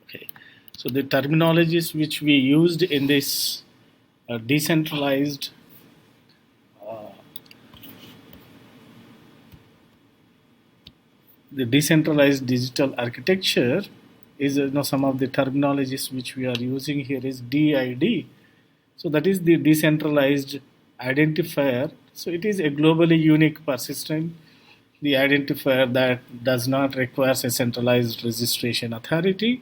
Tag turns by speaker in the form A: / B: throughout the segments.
A: Okay, so the terminologies which we used in this decentralized the decentralized digital architecture is some of the terminologies which we are using here is DID. So that is the decentralized identifier. So it is a globally unique persistent the identifier that does not require a centralized registration authority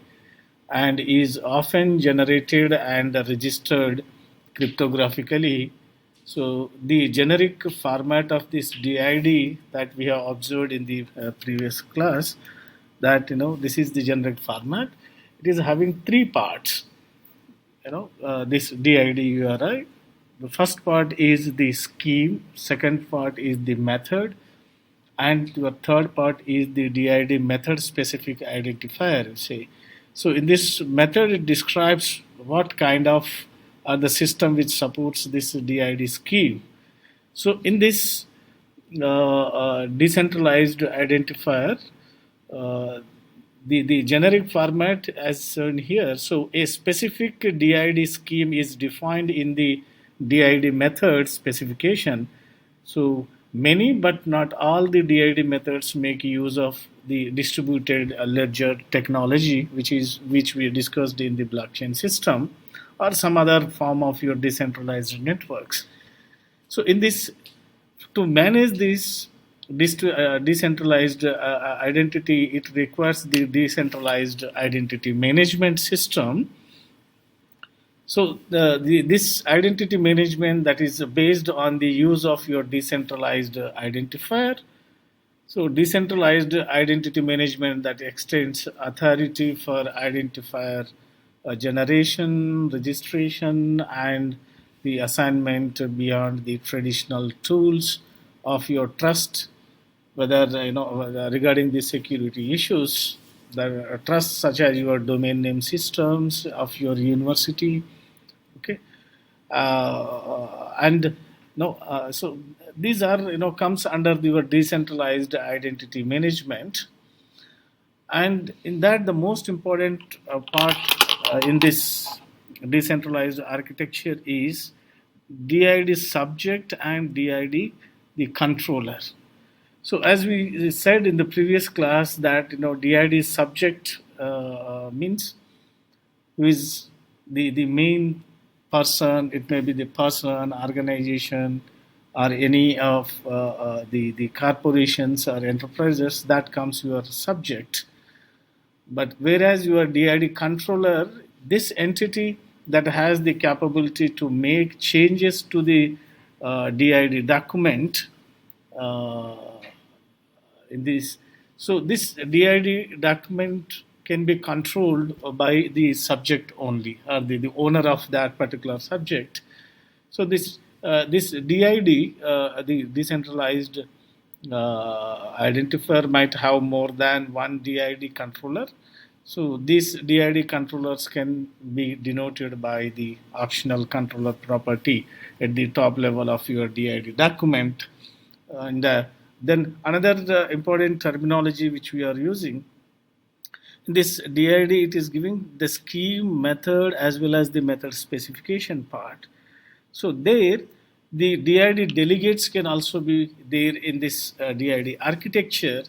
A: and is often generated and registered cryptographically. So the generic format of this DID that we have observed in the previous class, that this is the generic format. It is having three parts. This DID URI. The first part is the scheme. Second part is the method, and the third part is the DID method specific identifier. Say, so in this method, it describes what kind of the system which supports this DID scheme. So in this decentralized identifier, uh, the generic format as shown here. So a specific DID scheme is defined in the DID method specification. So many but not all the DID methods make use of the distributed ledger technology, which we discussed in the blockchain system, or some other form of your decentralized networks. So in this, to manage this decentralized identity, it requires the decentralized identity management system. So this identity management that is based on the use of your decentralized identifier. So decentralized identity management that extends authority for identifier generation, registration, and the assignment beyond the traditional tools of your trust, whether regarding the security issues, the trust such as your domain name systems of your university. Okay, and no, so these are comes under your decentralized identity management, and in that the most important part in this decentralized architecture is DID subject and DID the controller. So as we said in the previous class that DID subject means who is the main person. It may be the person, organization, or any of the corporations or enterprises that comes your subject. But whereas your DID controller, this entity that has the capability to make changes to the DID document uh, in this. So this DID document can be controlled by the subject only, or the owner of that particular subject. So this DID, the decentralized identifier, might have more than one DID controller. So these DID controllers can be denoted by the optional controller property at the top level of your DID document. And then another important terminology which we are using in this DID, it is giving the scheme, method, as well as the method specification part. So there, the DID delegates can also be there in this DID architecture.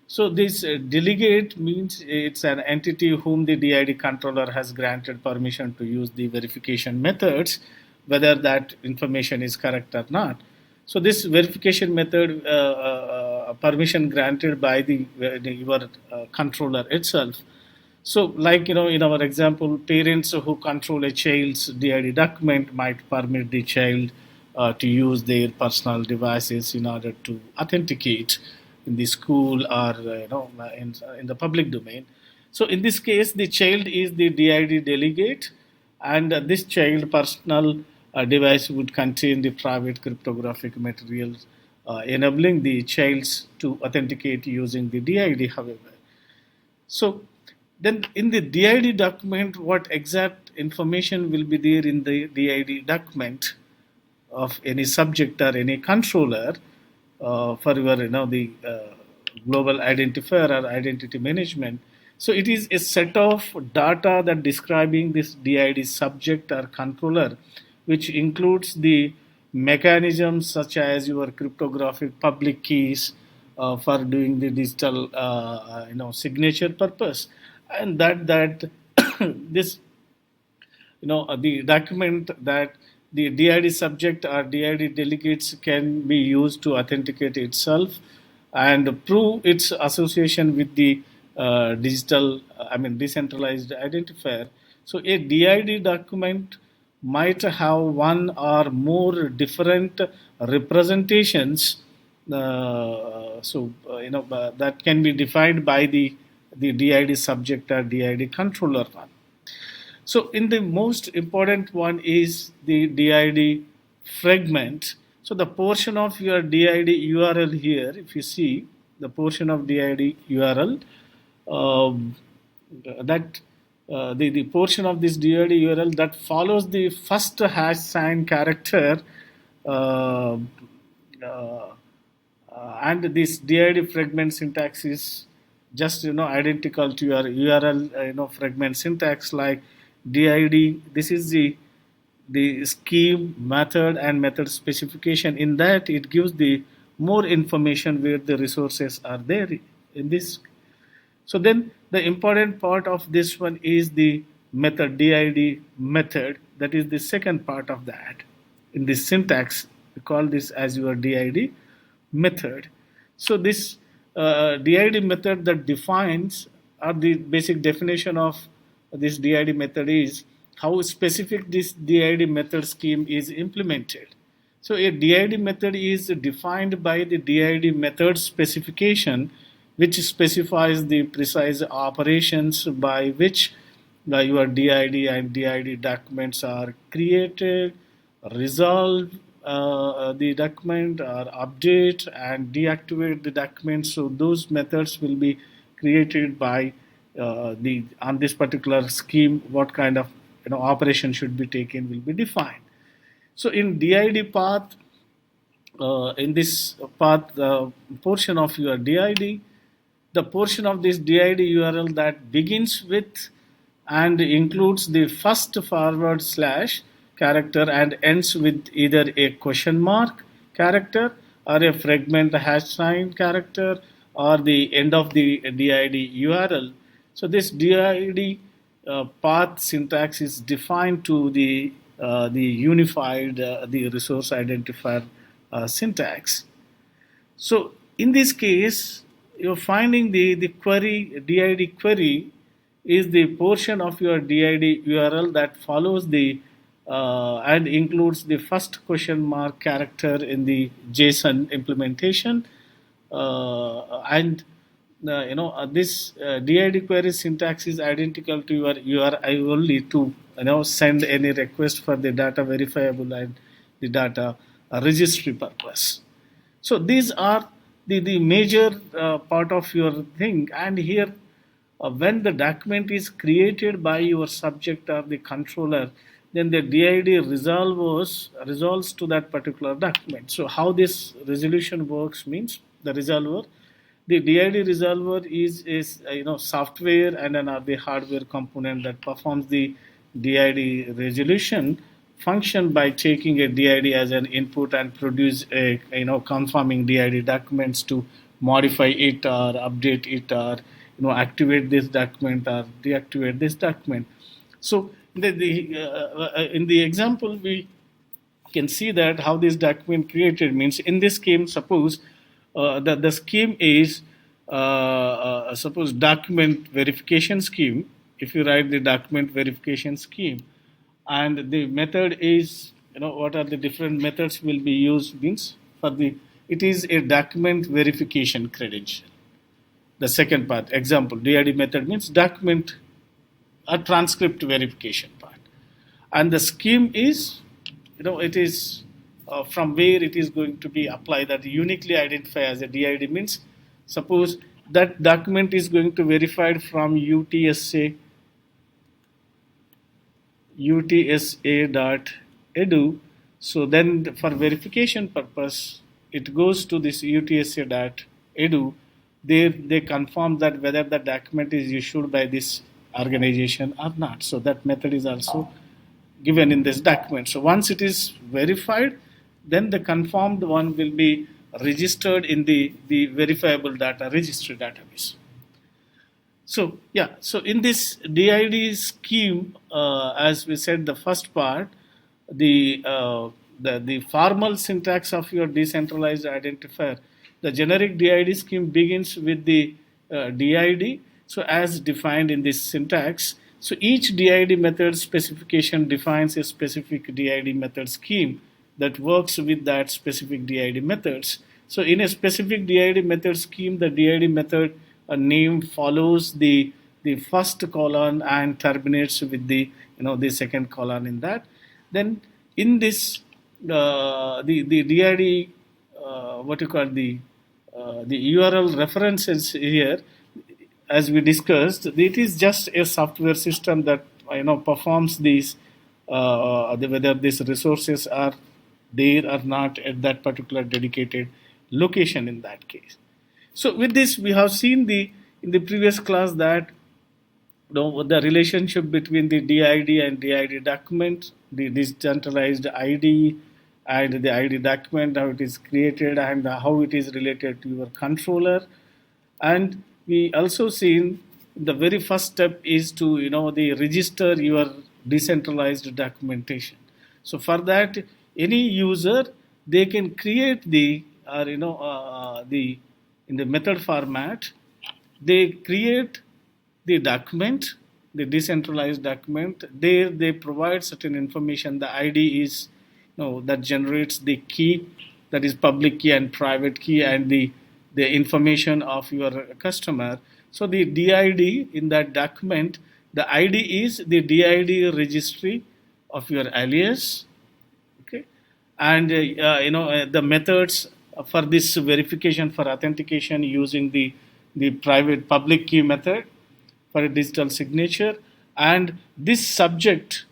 A: So this delegate means it's an entity whom the DID controller has granted permission to use the verification methods, whether that information is correct or not. So this verification method permission granted by your controller itself. So, like in our example, parents who control a child's DID document might permit the child to use their personal devices in order to authenticate in the school or in the public domain. So, in this case, the child is the DID delegate, and this child personal device would contain the private cryptographic materials, enabling the childs to authenticate using the DID. However, so then in the DID document, what exact information will be there in the DID document of any subject or any controller for your the global identifier or identity management? So it is a set of data that describing this DID subject or controller, which includes the mechanisms such as your cryptographic public keys for doing the digital signature purpose, and that this the document that the DID subject or DID delegates can be used to authenticate itself and prove its association with the decentralized identifier. So a DID document might have one or more different representations. That can be defined by the DID subject or DID controller one. So, in the most important one is the DID fragment. So, the portion of your DID URL here, if you see the portion of DID URL, um, that the portion of this DID URL that follows the first hash sign character, uh, uh, and this DID fragment syntax is just identical to your URL fragment syntax like DID. This is the scheme, method, and method specification. In that, it gives the more information where the resources are there in this. So then the important part of this one is the method, DID method. That is the second part of that. In this syntax, we call this as your DID method. So this DID method that defines, or the basic definition of this DID method is how specific this DID method scheme is implemented. So a DID method is defined by the DID method specification, which specifies the precise operations by which your DID and DID documents are created, resolve the document, or update and deactivate the document. So those methods will be created by the on this particular scheme. What kind of operation should be taken will be defined. So in DID path, in this path portion of your DID, the portion of this DID URL that begins with and includes the first forward slash character and ends with either a question mark character or a fragment hash sign character or the end of the DID URL. So this DID path syntax is defined to the unified the resource identifier syntax. So in this case, you're finding the query, DID query is the portion of your DID URL that follows the and includes the first question mark character in the JSON implementation, and this DID query syntax is identical to your URI only to send any request for the data verifiable and the data registry purpose. So these are the major part of your thing. And here, when the document is created by your subject or the controller, then the DID resolves to that particular document. So how this resolution works means the resolver. The DID resolver is software and the hardware component that performs the DID resolution function by taking a DID as an input and produce a conforming DID documents to modify it or update it or activate this document or deactivate this document. So in the example we can see that how this document created means in this scheme, suppose that the scheme is suppose document verification scheme. If you write the document verification scheme, and the method is what are the different methods will be used means for the it is a document verification credential. The second part example DID method means document a transcript verification part, and the scheme is it is from where it is going to be applied, that uniquely identify as a DID means suppose that document is going to verified from utsa.edu. So then for verification purpose it goes to this utsa.edu, they confirm that whether the document is issued by this organization or not. So that method is also given in this document. So once it is verified, then the confirmed one will be registered in the verifiable data registry database. So yeah, so in this DID scheme, as we said, the first part, the, uh, the formal syntax of your decentralized identifier, the generic DID scheme begins with the DID. So as defined in this syntax, so each DID method specification defines a specific DID method scheme that works with that specific DID methods. So in a specific DID method scheme, the DID method name follows the first colon and terminates with the second colon in that. Then in this the DID what you call the URL references here, as we discussed, it is just a software system that performs these whether these resources are there or not at that particular dedicated location in that case. So with this, we have seen in the previous class that the relationship between the DID and DID document, the decentralized ID and the ID document, how it is created and how it is related to your controller. And we also seen the very first step is to the register your decentralized documentation. So for that, any user, they can create the or the in the method format, they create the document, the decentralized document. There they provide certain information. The ID is that generates the key, that is public key and private key, and the information of your customer. So the DID in that document, the ID is the DID registry of your alias, okay, and the methods for this verification for authentication using the private public key method for a digital signature, and this subject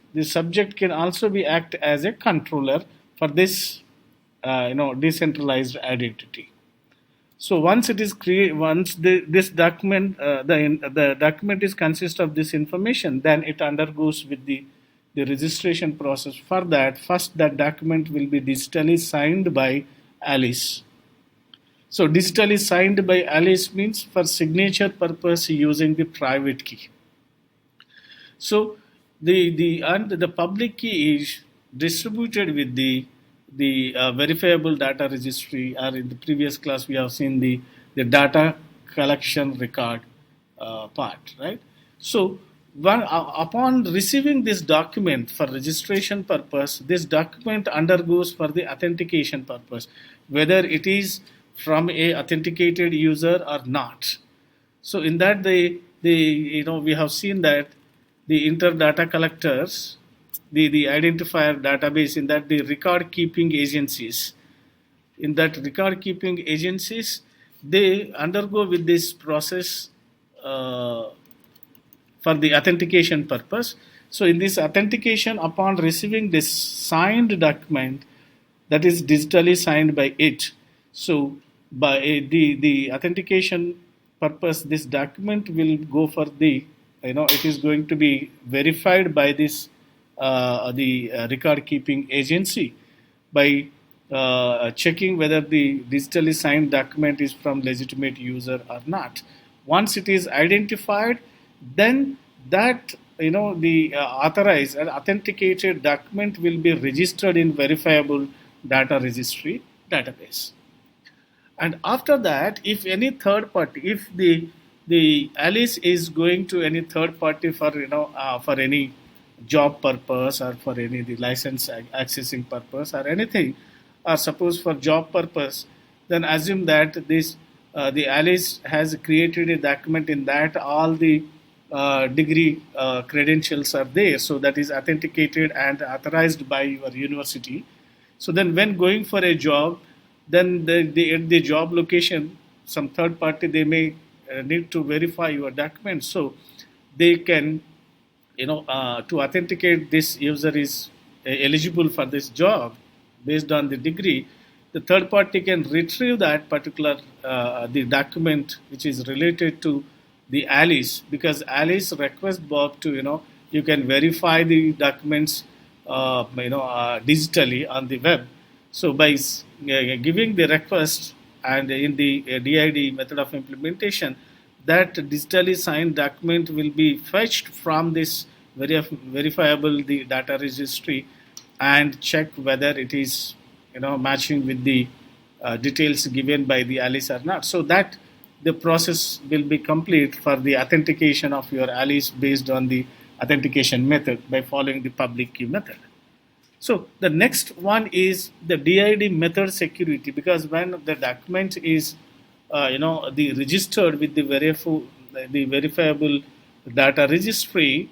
A: can also be act as a controller for this decentralized identity. So once it is created, once this document, the document is consist of this information, then it undergoes with the registration process. For that, first that document will be digitally signed by Alice. So digitally signed by Alice means for signature purpose using the private key. So the public key is distributed with the verifiable data registry, or in the previous class we have seen the data collection record part, right? So upon receiving this document for registration purpose, this document undergoes for the authentication purpose, whether it is from a authenticated user or not. So in that we have seen that the inter-data collectors, the identifier database, in that the record keeping agencies, they undergo with this process for the authentication purpose. So in this authentication, upon receiving this signed document that is digitally signed by it, so by the authentication purpose, this document will go for the it is going to be verified by this the record keeping agency by checking whether the digitally signed document is from legitimate user or not. Once it is identified, then that the authorized and authenticated document will be registered in verifiable data registry database. And after that, if any third party, if the Alice is going to any third party for for any job purpose or for any the license accessing purpose or anything, or suppose for job purpose, then assume that this the Alice has created a document in that all the degree credentials are there, so that is authenticated and authorized by your university. So then when going for a job, then at the job location, some third party, they may need to verify your documents, so they can to authenticate this user is eligible for this job based on the degree. the third party can retrieve that particular the document which is related to the Alice, because Alice requests Bob to, you can verify the documents digitally on the web. So by giving the request and in the DID method of implementation, that digitally signed document will be fetched from this verifiable the data registry and check whether it is matching with the details given by the Alice or not, so that the process will be complete for the authentication of your Alice based on the authentication method by following the public key method. So the next one is the DID method security, because when the document is the registered with the verifiable data registry,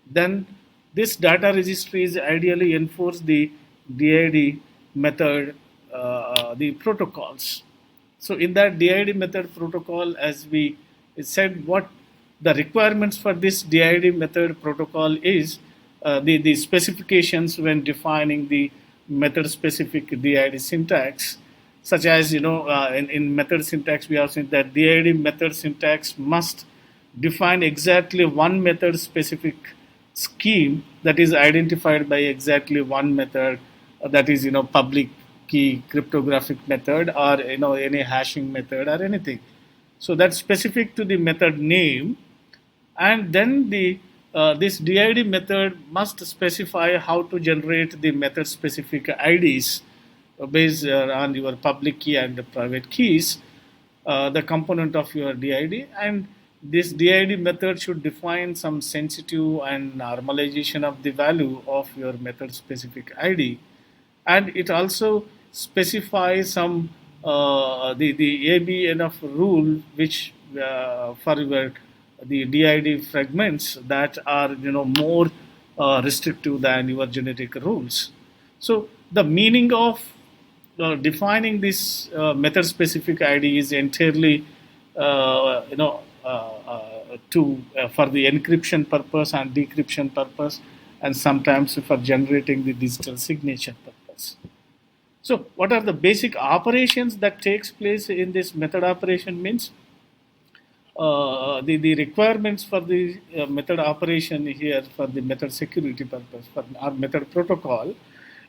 A: then this data registry is ideally enforce the DID method the protocols. So in that DID method protocol, as we said, what the requirements for this DID method protocol is, the specifications when defining the method specific DID syntax, such as in method syntax we have seen that DID method syntax must define exactly one method specific scheme that is identified by exactly one method, that is public key cryptographic method or any hashing method or anything. So that's specific to the method name, and then the this DID method must specify how to generate the method specific IDs based on your public key and the private keys, the component of your DID. And this DID method should define some sensitive and normalization of the value of your method specific ID, and it also specifies some the ABNF rule which for your the DID fragments that are more restrictive than your generic rules. So the meaning of defining this method specific ID is entirely for the encryption purpose and decryption purpose, and sometimes for generating the digital signature purpose. So what are the basic operations that takes place in this method operation means? The requirements for the method operation here for the method security purpose for our method protocol.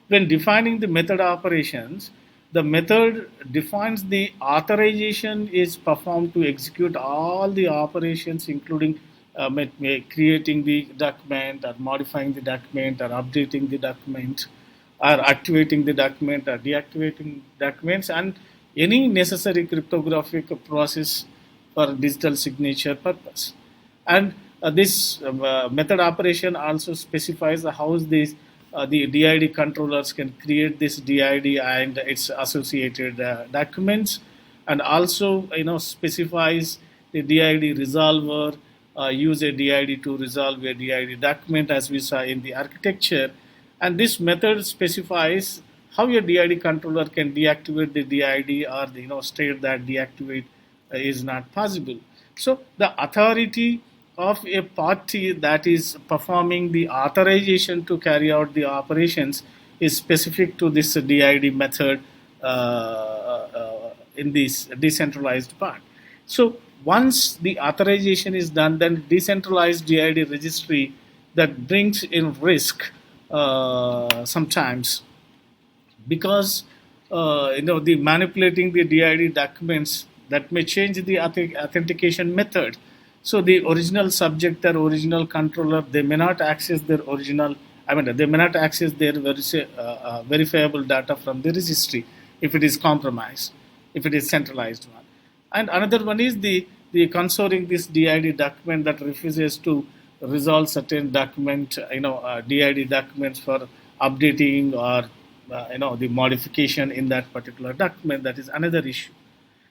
A: When defining the method operations, the method defines the authorization is performed to execute all the operations, including creating the document or modifying the document or updating the document or activating the document or deactivating documents, and any necessary cryptographic process for digital signature purpose. And this method operation also specifies how this the DID controllers can create this DID and its associated documents, and also specifies the DID resolver, use a DID to resolve a DID document as we saw in the architecture. And this method specifies how your DID controller can deactivate the DID or state that deactivate is not possible. So the authority of a party that is performing the authorization to carry out the operations is specific to this DID method in this decentralized part. So once the authorization is done, then decentralized DID registry that brings in risk sometimes, because the manipulating the DID documents that may change the authentication method. So the original subject or original controller, they may not access their original, they may not access their verifiable data from the registry if it is compromised, if it is centralized one. And another one is the consorting this DID document that refuses to resolve certain document, DID documents for updating or the modification in that particular document. That is another issue.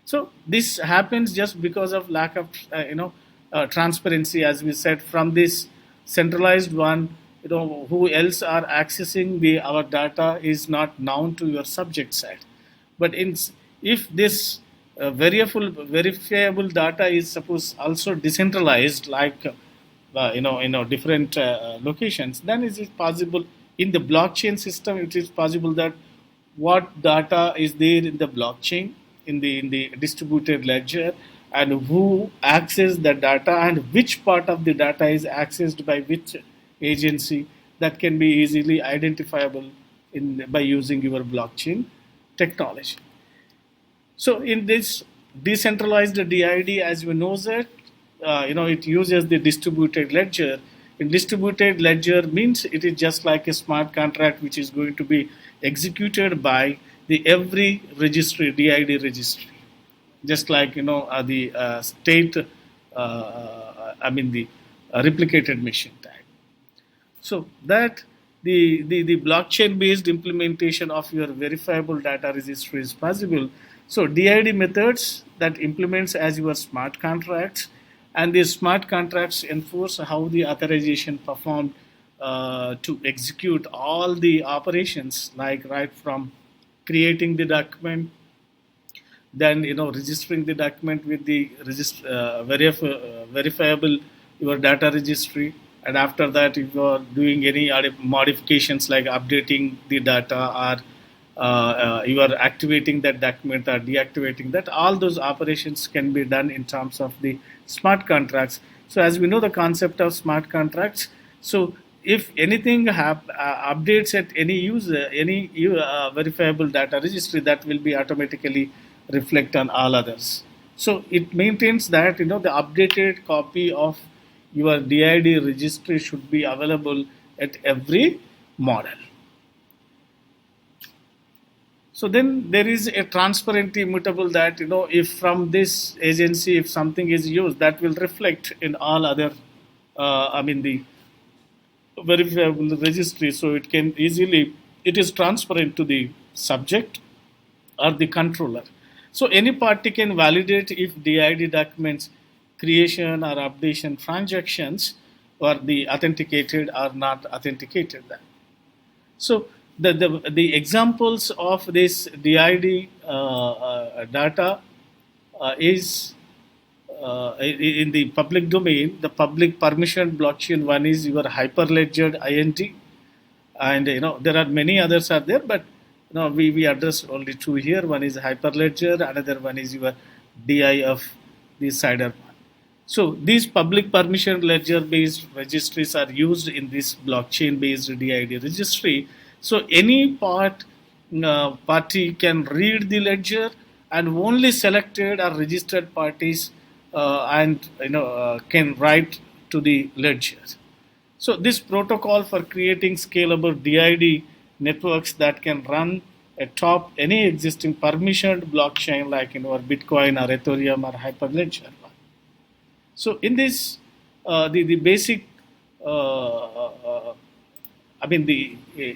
A: So this happens just because of lack of transparency, as we said, from this centralized one. Who else are accessing our data is not known to your subject side. But if this verifiable data is suppose also decentralized, like different locations, then it is possible in the blockchain system. It is possible that what data is there in the blockchain, in the distributed ledger, and who access the data and which part of the data is accessed by which agency. That can be easily identifiable by using your blockchain technology. So in this decentralized DID, as we know that, it uses the distributed ledger. In distributed ledger means it is just like a smart contract which is going to be executed by the every registry, DID registry, just like the state, the replicated machine type. So that the blockchain based implementation of your verifiable data registry is possible. So DID methods that implements as your smart contracts, and these smart contracts enforce how the authorization performed to execute all the operations, like right from creating the document, then registering the document with the verifiable your data registry, and after that if you are doing any modifications like updating the data, or you are activating that document or deactivating that, all those operations can be done in terms of the smart contracts. So as we know the concept of smart contracts, so if anything updates at any user, any verifiable data registry, that will be automatically reflect on all others. So it maintains that the updated copy of your DID registry should be available at every model. So then there is a transparent immutable that if from this agency if something is used, that will reflect in all other the verifiable registry. So it is transparent to the subject or the controller. So any party can validate if DID documents creation or updation transactions or the authenticated or not authenticated. So the examples of this DID data is in the public domain. The public permission blockchain one is your Hyperledger INT, and there are many others are there, but we address only two here. One is Hyperledger, another one is your DIF, the CIDR one. So these public permission ledger based registries are used in this blockchain based DID registry. So any party can read the ledger, and only selected or registered parties can write to the ledger. So this protocol for creating scalable DID networks that can run atop any existing permissioned blockchain like or Bitcoin or Ethereum or Hyperledger. So in this, the basic,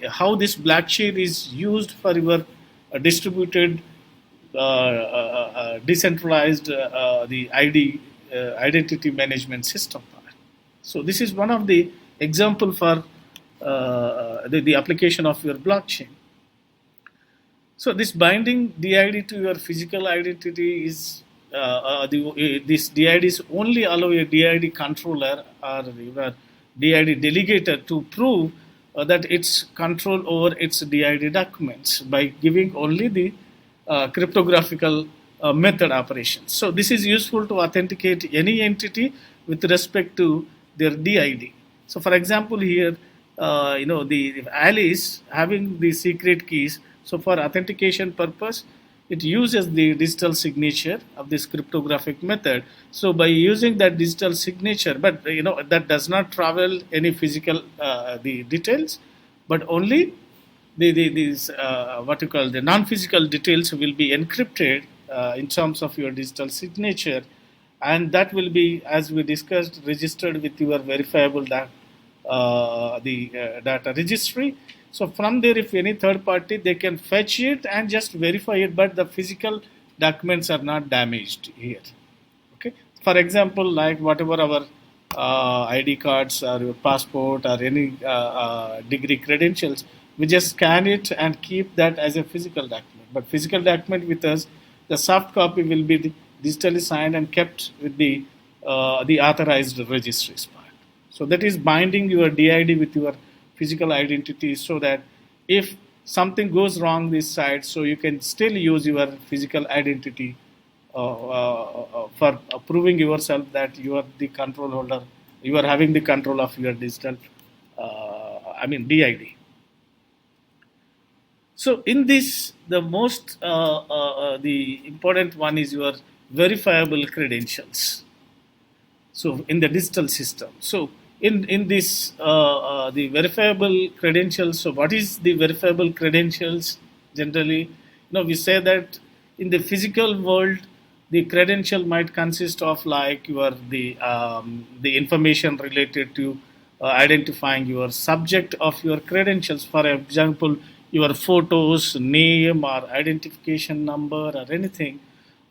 A: how this blockchain is used for your distributed, decentralized the identity management system. So this is one of the example for the application of your blockchain. So this binding DID to your physical identity is this DID is only allow a DID controller or your DID delegator to prove that it's control over its DID documents by giving only the cryptographical method operations. So this is useful to authenticate any entity with respect to their DID. So for example here, the Alice having the secret keys. So for authentication purpose, it uses the digital signature of this cryptographic method. So by using that digital signature, but that does not travel any physical the details, but only these what you call the non-physical details will be encrypted in terms of your digital signature, and that will be, as we discussed, registered with your verifiable data registry. So from there, if any third party, they can fetch it and just verify it, but the physical documents are not damaged here. Okay. For example, like whatever our ID cards or your passport or any degree credentials, we just scan it and keep that as a physical document. But physical document with us, the soft copy will be digitally signed and kept with the authorized registries part. So that is binding your DID with your physical identity, so that if something goes wrong this side, so you can still use your physical identity for proving yourself that you are the control holder, you are having the control of your digital, DID. So in this, the important one is your verifiable credentials. So in the digital system, so in this the verifiable credentials. So what is the verifiable credentials? Generally, we say that in the physical world, the credential might consist of like the information related to identifying your subject of your credentials. For example, your photos, name, or identification number, or anything,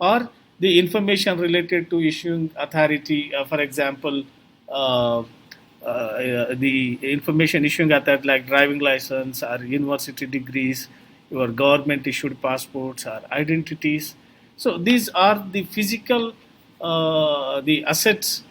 A: or the information related to issuing authority. For example, the information issuing authority like driving license or university degrees, your government issued passports or identities. So these are the physical, the assets,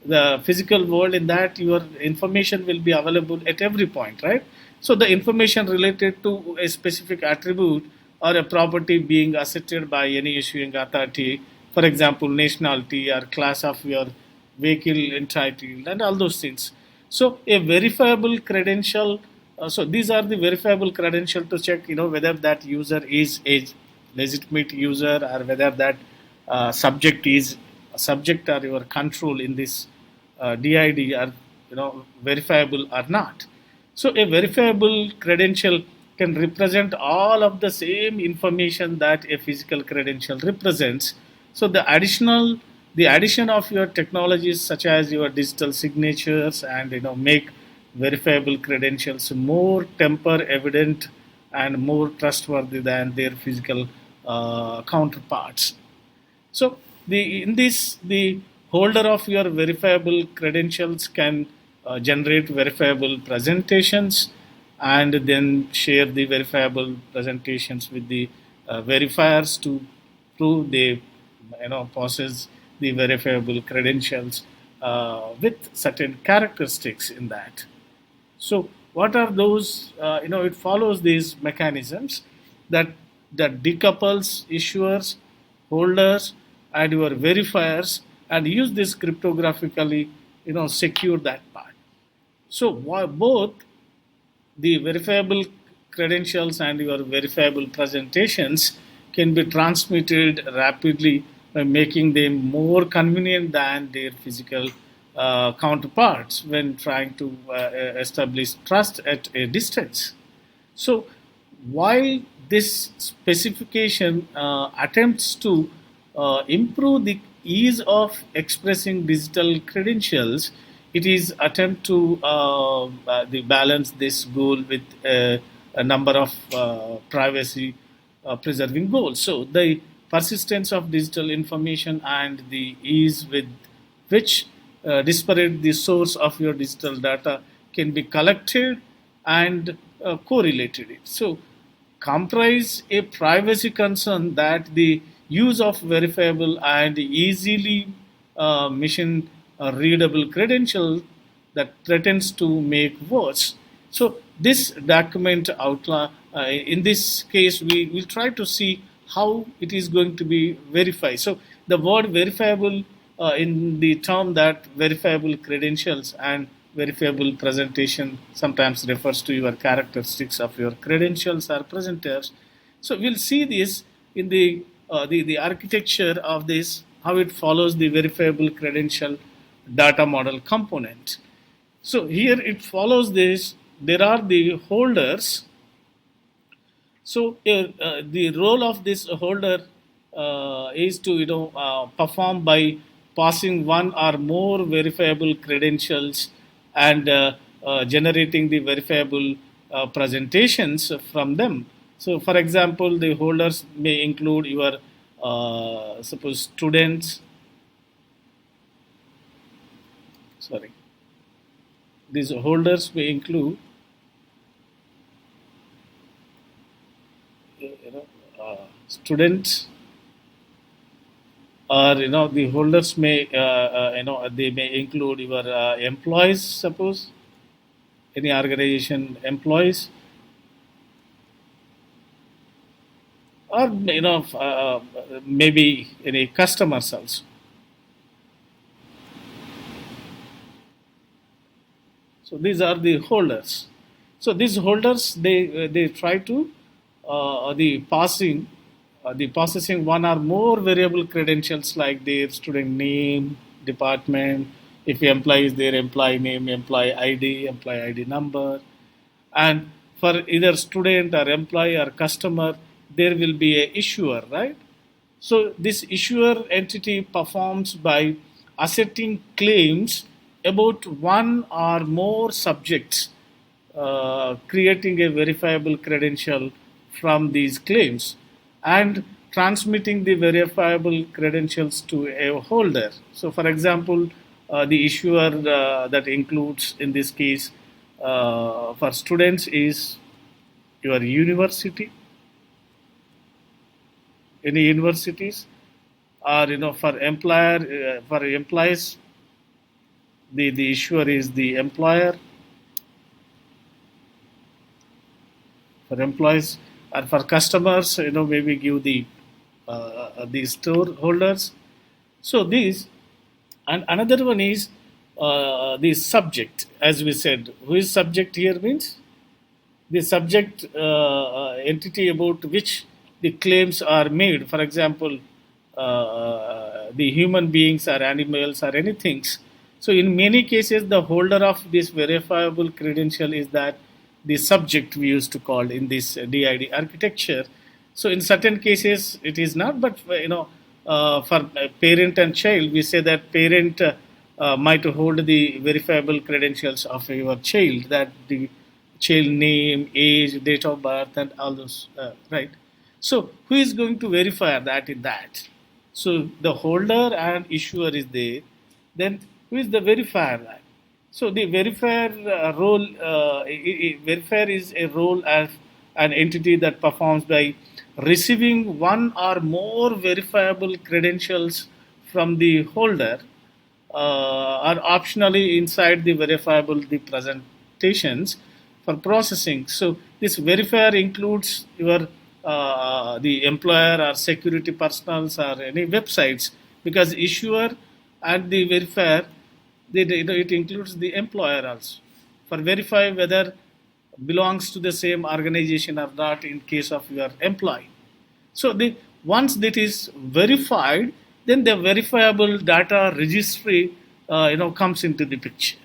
A: the physical world, in that your information will be available at every point, right? So the information related to a specific attribute or a property being asserted by any issuing authority, for example, nationality or class of your vehicle entitled, and all those things. So a verifiable credential. So these are the verifiable credential to check, whether that user is a legitimate user, or whether that subject or your control in this DID are verifiable or not. So a verifiable credential can represent all of the same information that a physical credential represents. So the addition of your technologies such as your digital signatures and make verifiable credentials more temper evident and more trustworthy than their physical counterparts. So the holder of your verifiable credentials can generate verifiable presentations and then share the verifiable presentations with the verifiers to prove they possess the verifiable credentials with certain characteristics in that. So what are those? It follows these mechanisms that decouples issuers, holders, and your verifiers, and use this cryptographically, secure that part. So both the verifiable credentials and your verifiable presentations can be transmitted rapidly by making them more convenient than their physical counterparts when trying to establish trust at a distance. So, while this specification attempts to improve the ease of expressing digital credentials, it is attempt to balance this goal with a number of privacy preserving goals. So the persistence of digital information and the ease with which disparate the source of your digital data can be collected and correlated. So comprise a privacy concern that the use of verifiable and easily machine readable credential that threatens to make worse. So this document outline, in this case, we will try to see how it is going to be verified. So the word verifiable in the term that verifiable credentials and verifiable presentation sometimes refers to your characteristics of your credentials or presenters. So we'll see this in the architecture of this, how it follows the verifiable credential data model component. So here it follows this. There are the holders. So the role of this holder is to perform by passing one or more verifiable credentials and generating the verifiable presentations from them. So, for example, the holders may include your suppose students. Sorry, these holders may include students, or the holders may they may include your employees, suppose any organization employees, or maybe any customers also. So these are the holders. So these holders, they try to the processing one or more variable credentials like their student name, department, if employee is their employee name, employee ID number, and for either student or employee or customer, there will be a issuer, right? So this issuer entity performs by asserting claims about one or more subjects, creating a verifiable credential from these claims, and transmitting the verifiable credentials to a holder. So, for example, the issuer that includes in this case for students is your university, any universities, or for employer, for employees, the issuer is the employer. For employees or for customers, maybe give the store holders. So these, and another one is the subject. As we said, who is subject here means the subject entity about which the claims are made. For example, the human beings or animals or anything. So in many cases, the holder of this verifiable credential is that the subject we used to call in this DID architecture. So in certain cases, it is not, but for parent and child, we say that parent might hold the verifiable credentials of your child, that the child name, age, date of birth, and all those, right? So who is going to verify that in that? So the holder and issuer is there. Then who is the verifier? So the verifier role, verifier is a role as an entity that performs by receiving one or more verifiable credentials from the holder, are optionally inside the verifiable the presentations for processing. So this verifier includes your the employer or security personals or any websites, because issuer and the verifier, it includes the employer also for verify whether belongs to the same organization or not in case of your employee. So the once that is verified, then the verifiable data registry comes into the picture.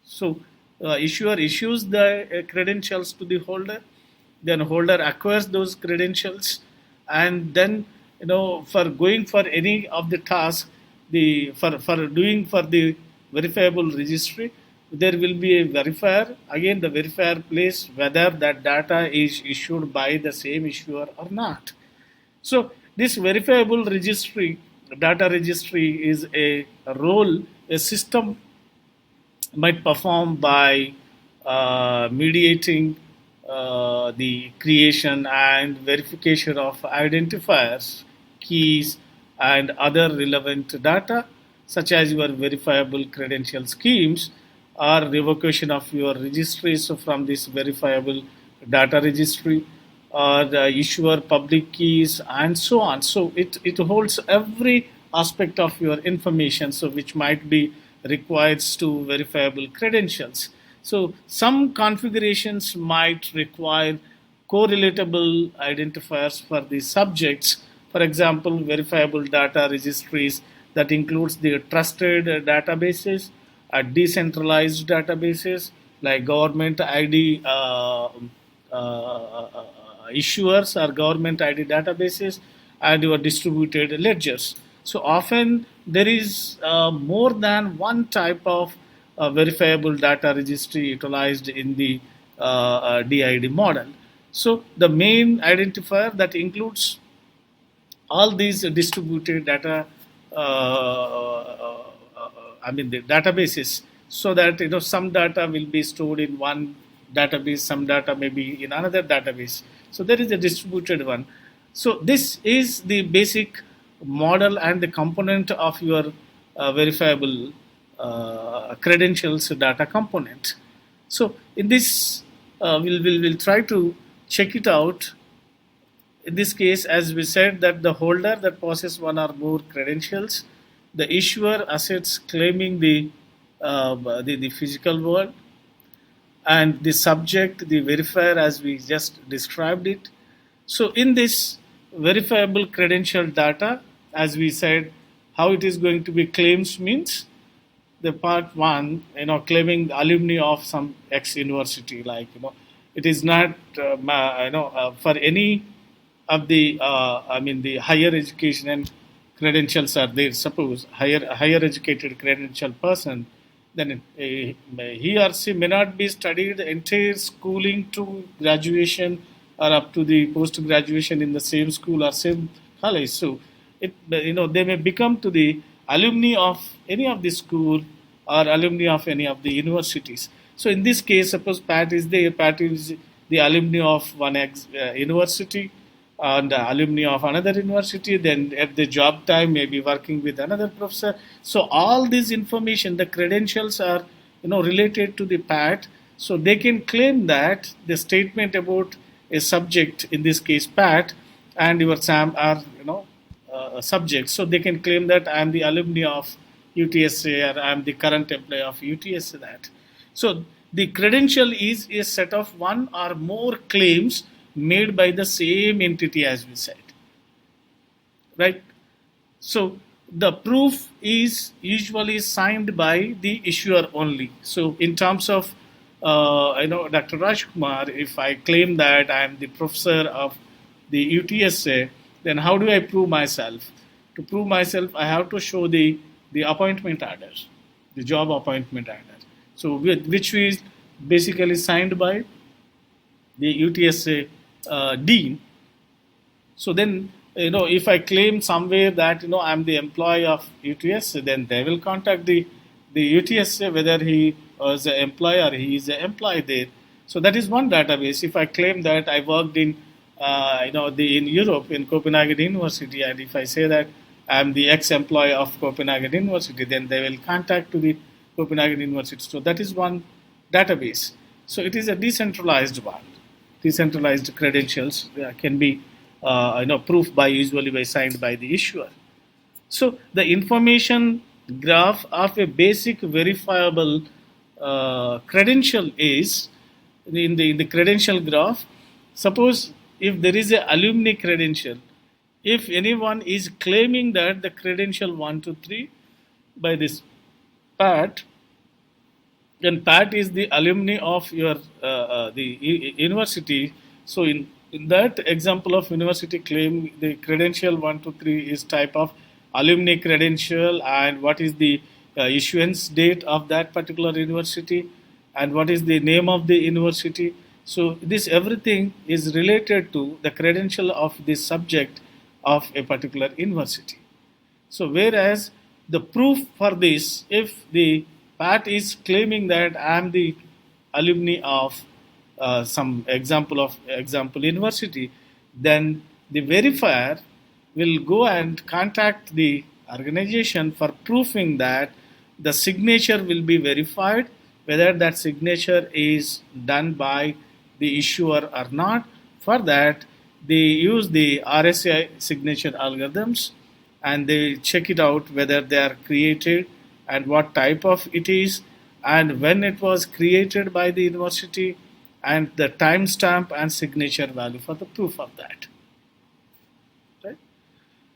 A: So issuer issues the credentials to the holder, then holder acquires those credentials, and then for going for any of the tasks, the for doing for the verifiable registry, there will be a verifier. Again, the verifier plays whether that data is issued by the same issuer or not. So this verifiable registry, data registry, is a role a system might perform by mediating the creation and verification of identifiers, keys, and other relevant data, such as your verifiable credential schemes or revocation of your registries from this verifiable data registry, or the issuer public keys, and so on. So it holds every aspect of your information, so which might be required to verifiable credentials. So some configurations might require correlatable identifiers for the subjects. For example, verifiable data registries that includes the trusted databases, decentralized databases like government ID issuers or government ID databases, and your distributed ledgers. So often there is more than one type of verifiable data registry utilized in the DID model. So the main identifier that includes all these distributed data, the databases, so that some data will be stored in one database, some data may be in another database. So there is a distributed one. So this is the basic model and the component of your verifiable credentials data component. So in this, we'll try to check it out in this case, as we said, that the holder that possesses one or more credentials, the issuer assets claiming the physical world, and the subject, the verifier, as we just described it. So in this verifiable credential data, as we said, how it is going to be claims means the part one, claiming alumni of some X university, like, it is not, for any of the, the higher education and credentials are there. Suppose higher educated credential person, then he or she may not be studied the entire schooling to graduation or up to the post graduation in the same school or same college. So they may become to the alumni of any of the school or alumni of any of the universities. So in this case, suppose Pat is the alumni of one university and alumni of another university, then at the job time maybe working with another professor. So all this information, the credentials are related to the PAT, so they can claim that the statement about a subject, in this case PAT, and your SAM are subjects, so they can claim that I am the alumni of UTSA or I am the current employee of UTSA. That so the credential is a set of one or more claims made by the same entity, as we said, right? So the proof is usually signed by the issuer only. So in terms of Dr. Rajkumar, if I claim that I am the professor of the UTSA, then how do I prove myself? To prove myself, I have to show the appointment order, the job appointment order. So which is basically signed by the UTSA dean. So then, if I claim somewhere that I'm the employee of UTSA, then they will contact the UTSA whether he was an employee or he is an employee there. So that is one database. If I claim that I worked in in Europe in Copenhagen University, and if I say that I'm the ex-employee of Copenhagen University, then they will contact to the Copenhagen University. So that is one database. So it is a decentralized one. Decentralized credentials can be proof usually by signed by the issuer. So the information graph of a basic verifiable credential is in the credential graph. Suppose if there is a alumni credential, if anyone is claiming that the credential 1 to 3 by this PAT, then PAT is the alumni of your the university. So in that example of university claim, the credential 1 to 3 is type of alumni credential, and what is the issuance date of that particular university, and what is the name of the university. So this everything is related to the credential of the subject of a particular university. So whereas the proof for this, if the PAT is claiming that I am the alumni of some example university, then the verifier will go and contact the organization for proving that the signature will be verified, whether that signature is done by the issuer or not. For that, they use the RSA signature algorithms, and they check it out whether they are created and what type of it is, and when it was created by the university, and the timestamp and signature value for the proof of that. Right?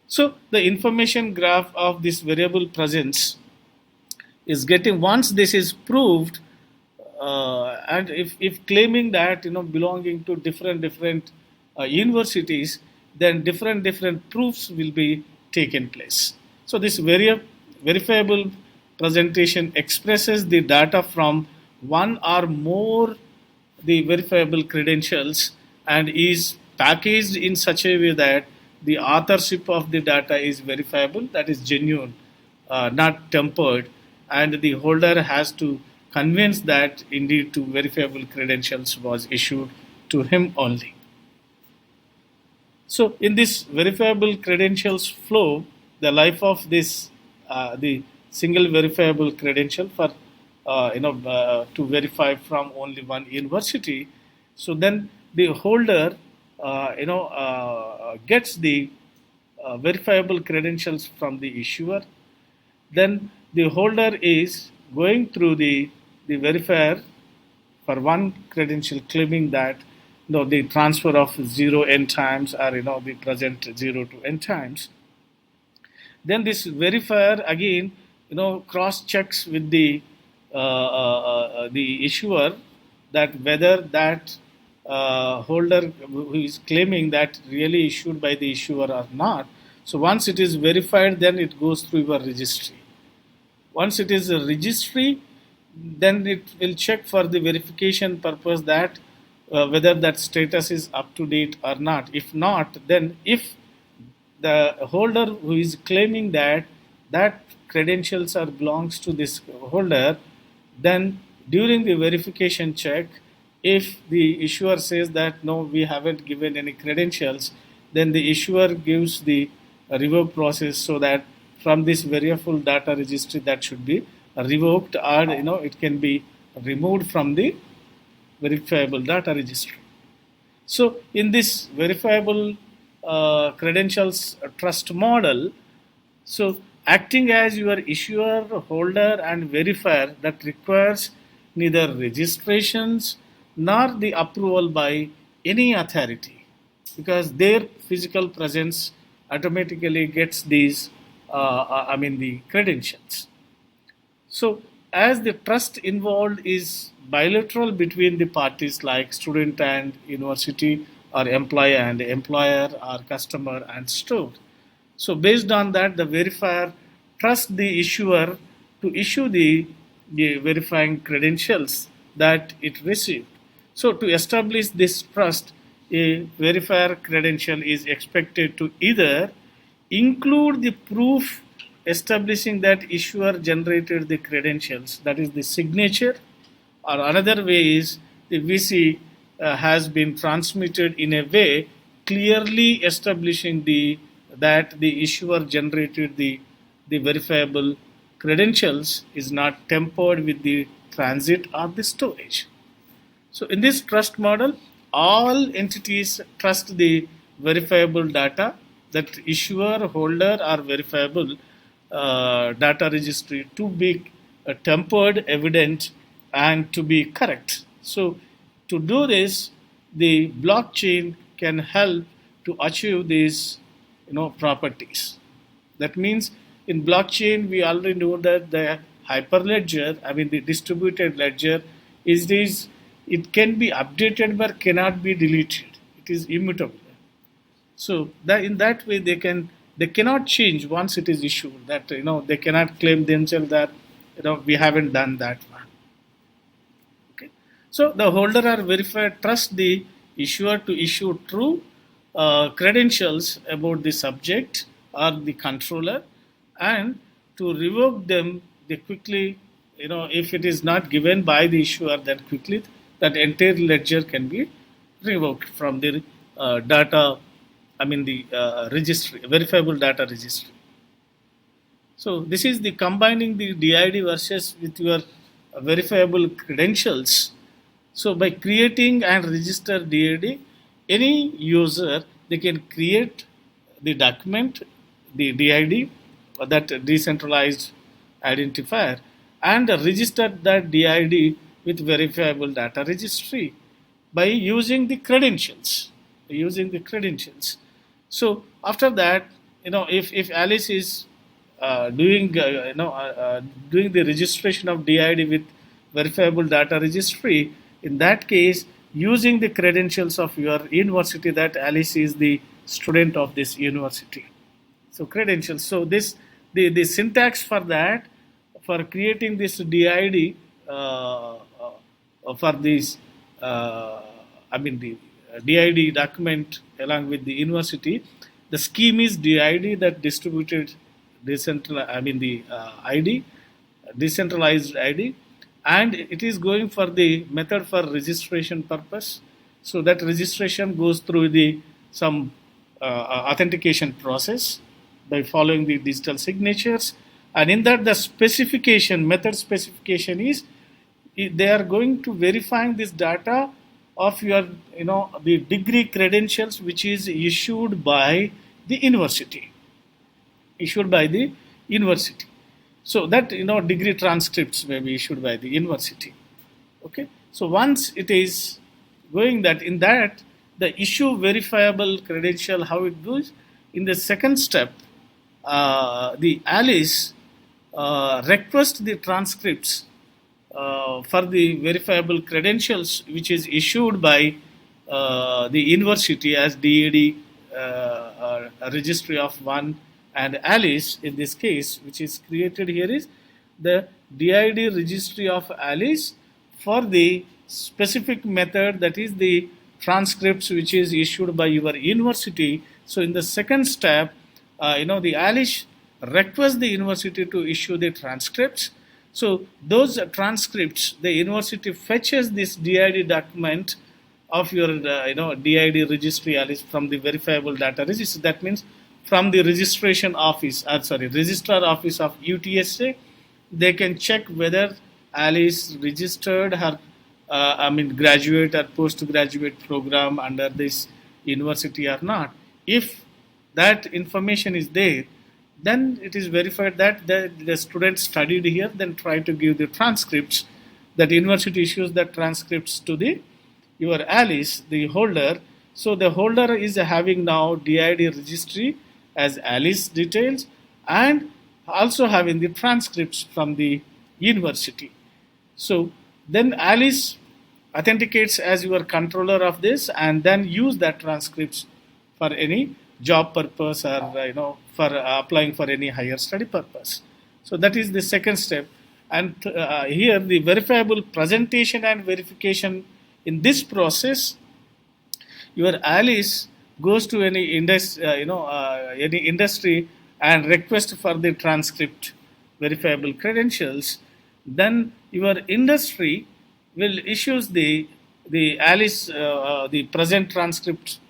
A: So the information graph of this variable presence is getting, once this is proved, and if claiming that belonging to different universities, then different proofs will be taken place. So this verifiable presentation expresses the data from one or more the verifiable credentials and is packaged in such a way that the authorship of the data is verifiable, that is genuine, not tempered, and the holder has to convince that indeed two verifiable credentials was issued to him only. So in this verifiable credentials flow, the life of this the single verifiable credential for to verify from only one university. So then the holder gets the verifiable credentials from the issuer, then the holder is going through the verifier for one credential, claiming that the transfer of 0 n times, or the present 0 to n times. Then this verifier again cross checks with the issuer that whether that holder who is claiming that really issued by the issuer or not. So once it is verified, then it goes through your registry. Once it is a registry, then it will check for the verification purpose that whether that status is up to date or not. If not, then if the holder who is claiming that credentials are belongs to this holder, then during the verification check, if the issuer says that no, we haven't given any credentials, then the issuer gives the revoke process, so that from this verifiable data registry that should be revoked, or it can be removed from the verifiable data registry. So in this verifiable credentials trust model, so acting as your issuer, holder, and verifier, that requires neither registrations nor the approval by any authority, because their physical presence automatically gets these the credentials. So as the trust involved is bilateral between the parties like student and university, or employee and employer, or customer and store. So based on that, the verifier trusts the issuer to issue the verifying credentials that it received. So to establish this trust, a verifier credential is expected to either include the proof establishing that issuer generated the credentials, that is the signature, or another way is the VC has been transmitted in a way clearly establishing that the issuer generated the verifiable credentials is not tampered with the transit or the storage. So in this trust model, all entities trust the verifiable data, that issuer, holder, or verifiable data registry to be tempered, evident, and to be correct. So to do this, the blockchain can help to achieve these properties. That means in blockchain, we already know that the hyperledger, the distributed ledger, it can be updated but cannot be deleted. It is immutable. So that in that way they cannot change once it is issued. That they cannot claim themselves that we haven't done that one. Okay. So the holder or verifier trusts the issuer to issue true credentials about the subject or the controller, and to revoke them they quickly, if it is not given by the issuer, then quickly that entire ledger can be revoked from the data, the registry, verifiable data registry. So this is the combining the DID versus with your verifiable credentials. So by creating and register DID, any user, they can create the document, the DID, or that decentralized identifier, and register that DID with verifiable data registry by using the credentials. So after that, if Alice is doing the registration of DID with verifiable data registry, in that case, using the credentials of your university, that Alice is the student of this university. So credentials. So this the syntax for that, for creating this DID for this the DID document along with the university, the scheme is DID, that distributed ID, decentralized ID, and it is going for the method for registration purpose. So that registration goes through some authentication process by following the digital signatures, and in that the method specification is they are going to verifying this data of your the degree credentials which is issued by the university, issued by the university. So that degree transcripts may be issued by the university. Okay, so once it is going that, in that the issue verifiable credential, how it goes in the second step, the Alice request the transcripts for the verifiable credentials which is issued by the university as DID registry of one, and Alice in this case which is created here is the DID registry of Alice for the specific method, that is the transcripts which is issued by your university. So in the second step, the Alice requests the university to issue the transcripts. So those transcripts, the university fetches this DID document of your DID registry Alice from the verifiable data registry. That means from the registration office, registrar office of UTSA, they can check whether Alice registered her graduate or postgraduate program under this university or not. If that information is there, then it is verified that the student studied here, then try to give the transcripts. That university issues the transcripts to the your Alice, the holder. So the holder is having now DID registry as Alice details, and also having the transcripts from the university. So then Alice authenticates as your controller of this, and then use that transcripts for any job purpose or for applying for any higher study purpose. So that is the second step. And here the verifiable presentation and verification, in this process your Alice goes to any any industry and request for the transcript verifiable credentials. Then your industry will issues the Alice the present transcript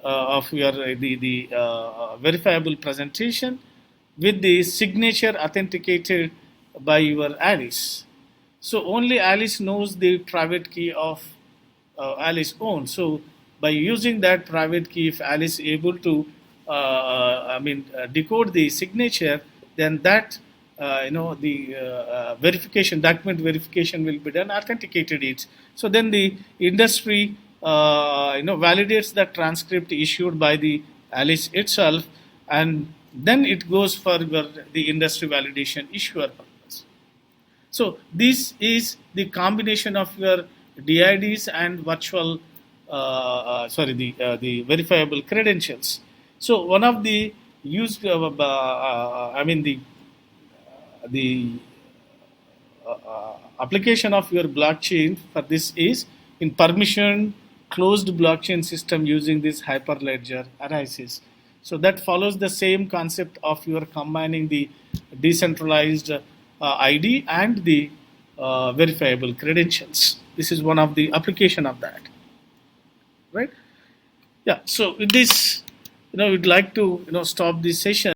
A: of your the verifiable presentation with the signature authenticated by your Alice. So only Alice knows the private key of Alice own. So by using that private key, if Alice is able to decode the signature, then that the verification, document verification will be done, authenticated it. So then the industry validates the transcript issued by the Alice itself, and then it goes for the industry validation issuer purpose. So this is the combination of your DIDs and virtual the verifiable credentials. So one of the used the application of your blockchain for this is in permission closed blockchain system using this hyperledger analysis. So that follows the same concept of your combining the decentralized ID and the verifiable credentials. This is one of the application of that, right? Yeah. So with this, we'd like to stop this session.